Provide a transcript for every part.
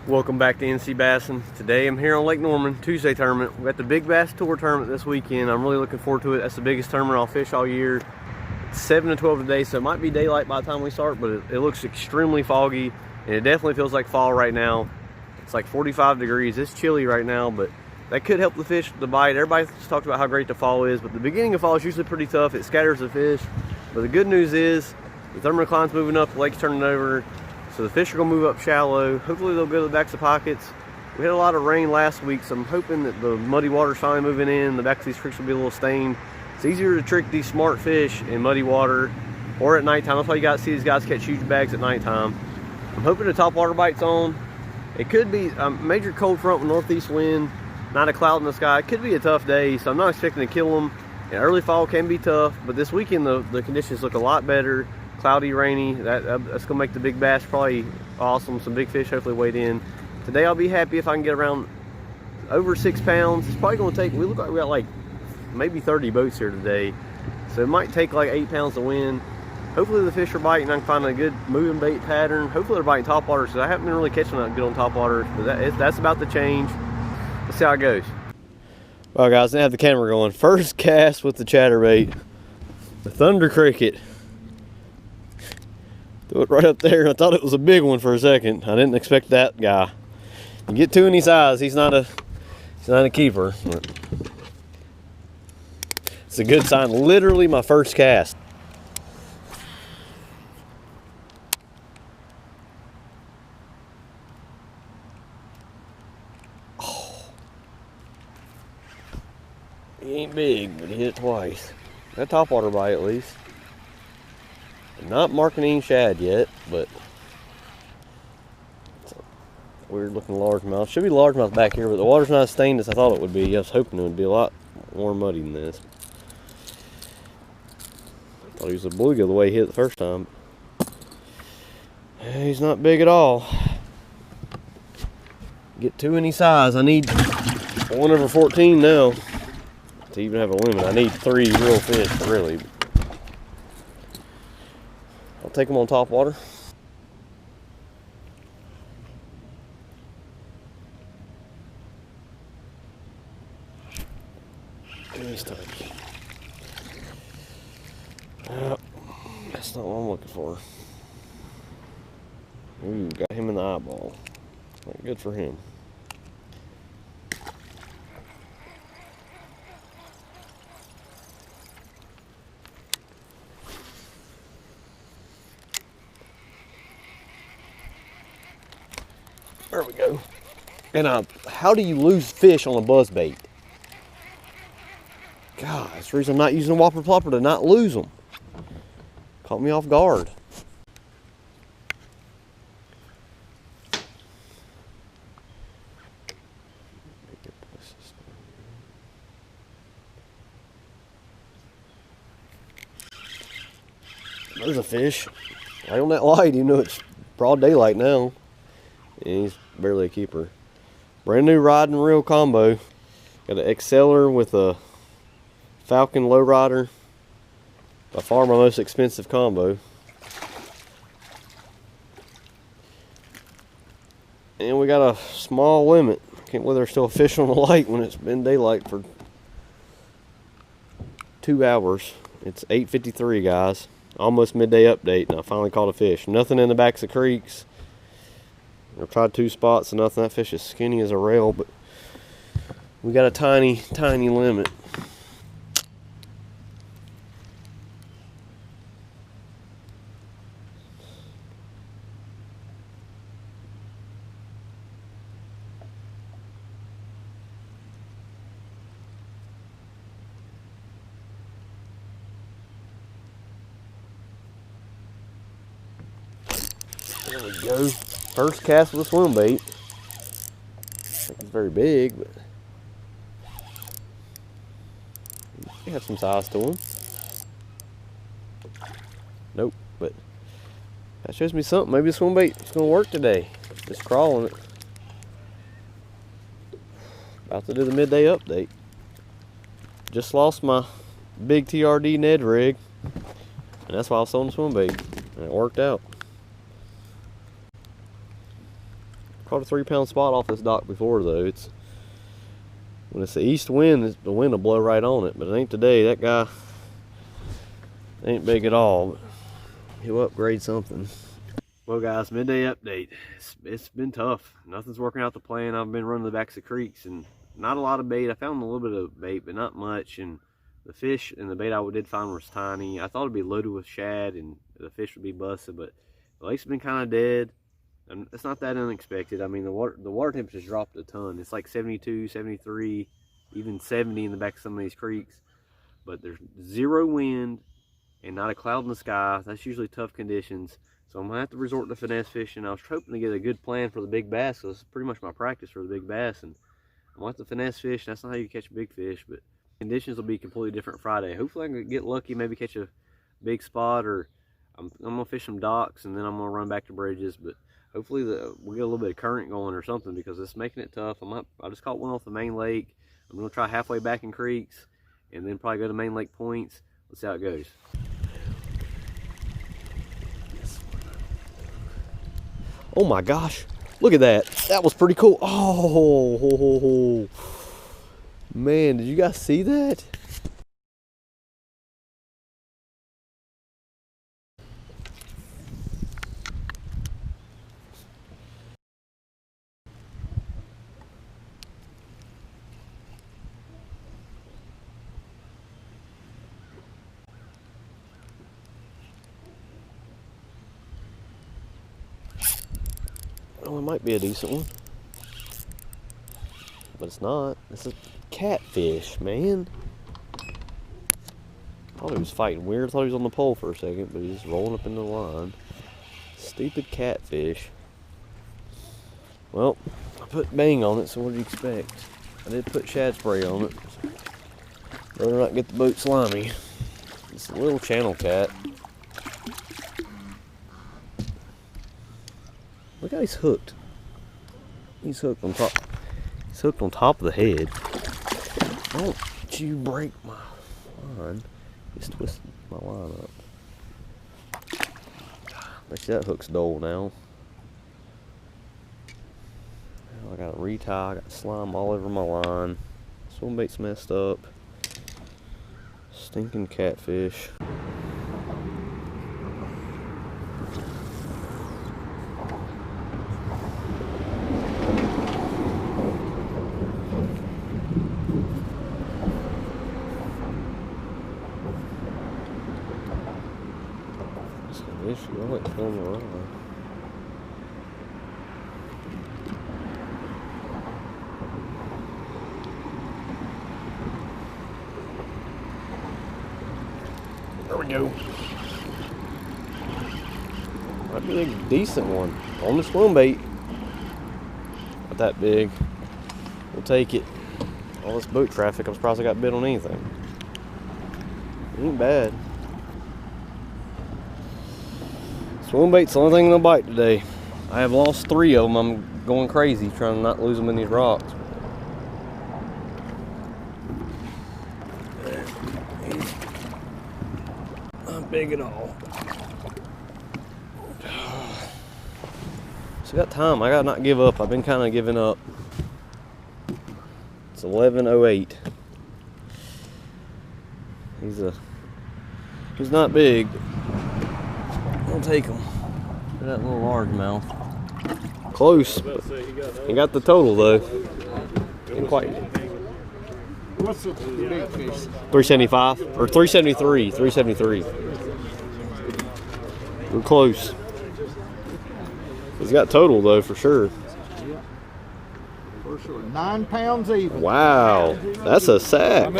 Welcome back to NC Bassing. Today I'm here on Lake Norman, Tuesday tournament. We got the Big Bass Tour tournament this weekend. I'm really looking forward to it. That's the biggest tournament I'll fish all year. It's 7 to 12 today, so it might be daylight by the time we start, but it looks extremely foggy, and it definitely feels like fall right now. It's like 45 degrees. It's chilly right now, but that could help the fish to bite. Everybody's talked about how great the fall is, but the beginning of fall is usually pretty tough. It scatters the fish, but the good news is the thermocline's moving up, the lake's turning over, so the fish are going to move up shallow. Hopefully they'll go to the backs of pockets. We had a lot of rain last week, so I'm hoping that the muddy water's finally moving in. The backs of these creeks will be a little stained. It's easier to trick these smart fish in muddy water or at nighttime. That's why you got to see these guys catch huge bags at nighttime. I'm hoping the top water bite's on. It could be a major cold front with northeast wind, not a cloud in the sky. It could be a tough day, so I'm not expecting to kill them. And early fall can be tough, but this weekend the conditions look a lot better. Cloudy, rainy. That's gonna make the big bass probably awesome. Some big fish hopefully weighed in. Today I'll be happy if I can get around over 6 pounds. It's probably gonna take, we look like we got like maybe 30 boats here today, so it might take like 8 pounds to win. Hopefully the fish are biting. I can find a good moving bait pattern. Hopefully they're biting topwater, because I haven't been really catching that good on topwater, but that's about to change. Let's see how it goes. Well guys, I have the camera going. First cast with the chatterbait, the thunder cricket. Threw it right up there. I thought it was a big one for a second. I didn't expect that guy. You get two in his eyes, he's not a keeper. It's a good sign. Literally my first cast. Oh. He ain't big, but he hit it twice. Got a topwater bite at least. Not marking any shad yet, but it's a weird looking largemouth. Should be largemouth back here, but the water's not as stained as I thought it would be. I was hoping it would be a lot more muddy than this. I thought he was a bluegill the way he hit the first time. He's not big at all. Get two any size. I need 1/14 now to even have a limit. I need 3 real fish, really. I'll take them on top water. This time. That's not what I'm looking for. Ooh, got him in the eyeball. Not good for him. There we go. And how do you lose fish on a buzzbait? God, that's the reason I'm not using a whopper plopper, to not lose them. Caught me off guard. There's a fish. Right on that light, even though it's broad daylight now. And he's barely a keeper. Brand new rod and reel combo. Got an Exceller with a Falcon lowrider. By far my most expensive combo. And we got a small limit. Can't believe there's still a fish on the light when it's been daylight for 2 hours. It's 8:53, guys. Almost midday update, and I finally caught a fish. Nothing in the backs of creeks. I've tried 2 spots and nothing. That fish is skinny as a rail, but we got a tiny, tiny limit. There we go. First cast with a swim bait. I think it's very big, but he has some size to him. Nope, but that shows me something. Maybe the swim bait is going to work today. Just crawling it. About to do the midday update. Just lost my big TRD Ned rig, and that's why I was on the swim bait, and it worked out. Caught a 3-pound spot off this dock before though. It's when it's the east wind, the wind will blow right on it. But it ain't today. That guy ain't big at all. But he'll upgrade something. Well guys, midday update. It's been tough. Nothing's working out the plan. I've been running the backs of creeks and not a lot of bait. I found a little bit of bait, but not much. And the fish and the bait I did find was tiny. I thought it'd be loaded with shad and the fish would be busted, but the lake's been kind of dead. And it's not that unexpected. I mean, the water temperature's dropped a ton. It's like 72, 73, even 70 in the back of some of these creeks. But there's zero wind and not a cloud in the sky. That's usually tough conditions. So I'm gonna have to resort to finesse fishing. I was hoping to get a good plan for the big bass, because it's pretty much my practice for the big bass. And I'm gonna have to finesse fish. That's not how you catch a big fish, but conditions will be completely different Friday. Hopefully I can get lucky, maybe catch a big spot, or I'm gonna fish some docks and then I'm gonna run back to bridges. But hopefully we'll get a little bit of current going or something, because it's making it tough. I just caught one off the main lake. I'm gonna try halfway back in creeks and then probably go to main lake points. Let's see how it goes. Oh my gosh, look at that. That was pretty cool. Oh, man, did you guys see that? Oh, it might be a decent one, but it's not. It's a catfish, man. Thought he was fighting weird. Thought he was on the pole for a second, but he's rolling up into the line. Stupid catfish. Well, I put bang on it, so what do you expect? I did put shad spray on it. Better not get the boat slimy. It's a little channel cat. Look how he's hooked. He's hooked on top. He's hooked on top of the head. Don't you break my line. Just twisted my line up. Bet you that hook's dull now. Now I gotta retie. I got slime all over my line. Swim bait's messed up. Stinking catfish. There we go. Might be a decent one on the swim bait. Not that big. We'll take it. All this boat traffic, I'm surprised I got bit on anything. Ain't bad. Swim bait's the only thing that'll bite today. I have lost 3 of them. I'm going crazy trying to not lose them in these rocks. Not big at all. So got time. I gotta not give up. I've been kind of giving up. It's 11:08. He's not big. I'll take him. Look at that little largemouth. Close. He got the total though. Didn't quite. What's the big fish? 375 or 373. 373. We're close. He's got total though for sure. Yeah. For sure. 9 pounds even. Wow, that's a sack.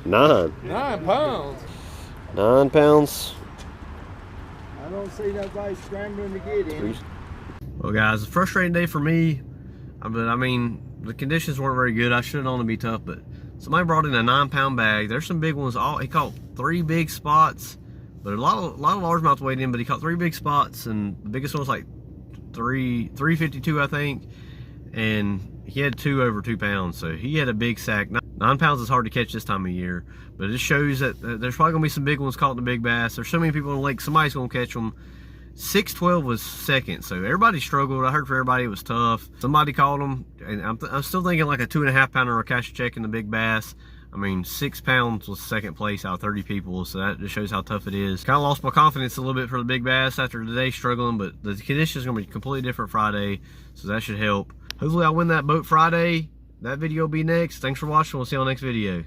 9. 9 pounds. 9 pounds. I don't see nobody scrambling to get in. Well guys, a frustrating day for me. But I mean, the conditions weren't very good. I should have known it'd be tough, but somebody brought in a 9-pound bag. There's some big ones. He caught 3 big spots, but a lot of largemouth weighed in, but he caught 3 big spots, and the biggest one was like 352, I think. And he had 2 over 2 pounds, so he had a big sack. 9 pounds is hard to catch this time of year, but it shows that there's probably gonna be some big ones caught in the big bass. There's so many people in the lake, somebody's gonna catch them. 612 was second, so everybody struggled. I heard for everybody it was tough. Somebody caught them, and I'm still thinking like a 2.5 pounder or a cash check in the big bass. I mean, 6 pounds was second place out of 30 people, so that just shows how tough it is. Kind of lost my confidence a little bit for the big bass after today struggling, but the conditions are going to be completely different Friday, so that should help. Hopefully I'll win that boat Friday. That video will be next. Thanks for watching. We'll see you on the next video.